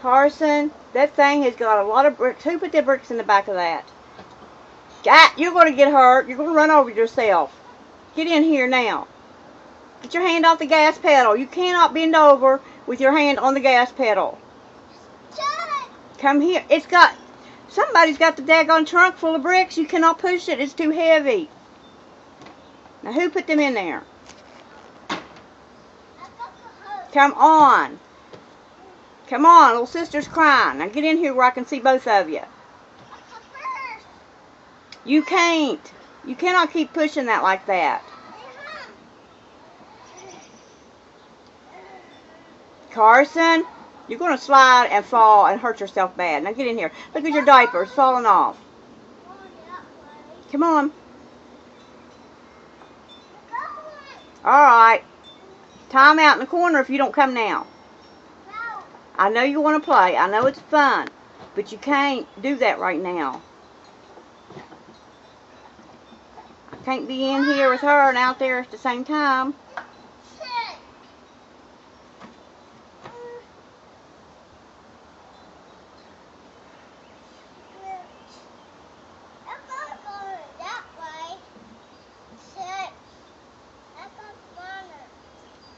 Carson, that thing has got a lot of bricks. Who put the bricks in the back of that? You're going to get hurt. You're going to run over yourself. Get in here now. Get your hand off the gas pedal. You cannot bend over with your hand on the gas pedal. Come here. Somebody's got the daggone trunk full of bricks. You cannot push it. It's too heavy. Now, who put them in there? Come on. Come on. Little sister's crying. Now, get in here where I can see both of you. You can't. You cannot keep pushing that like that. Carson, you're going to slide and fall and hurt yourself bad. Now get in here. Look at your diapers falling off. Come on. Alright. Time out in the corner if you don't come now. I know you want to play. I know it's fun. But you can't do that right now. I can't be in here with her and out there at the same time.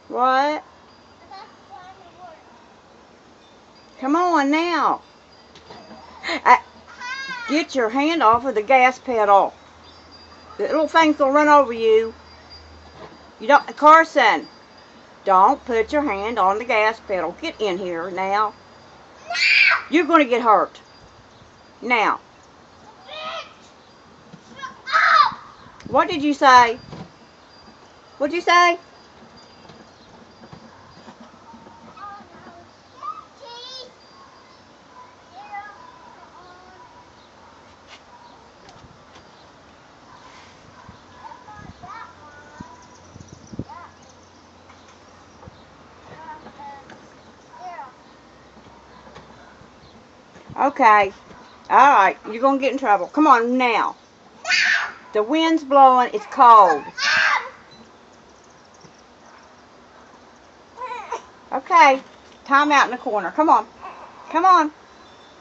What? Come on now. Get your hand off of the gas pedal. The little thing's gonna run over you. Carson, don't put your hand on the gas pedal. Get in here now. You're gonna get hurt. Now. What did you say? What'd you say? Okay. Alright. You're going to get in trouble. Come on now. The wind's blowing. It's cold. Okay. Time out in the corner. Come on. Come on.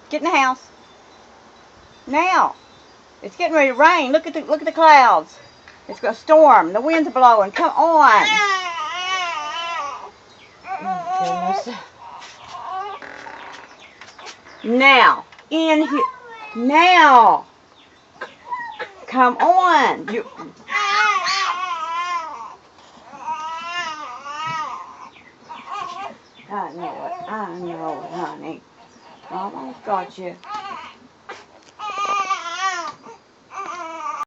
Get in the house. Now. It's getting ready to rain. Look at the clouds. It's going to storm. The wind's blowing. Come on. Oh, goodness. Now, in here. Now. Come on. I know it. I know it, honey. I almost got you.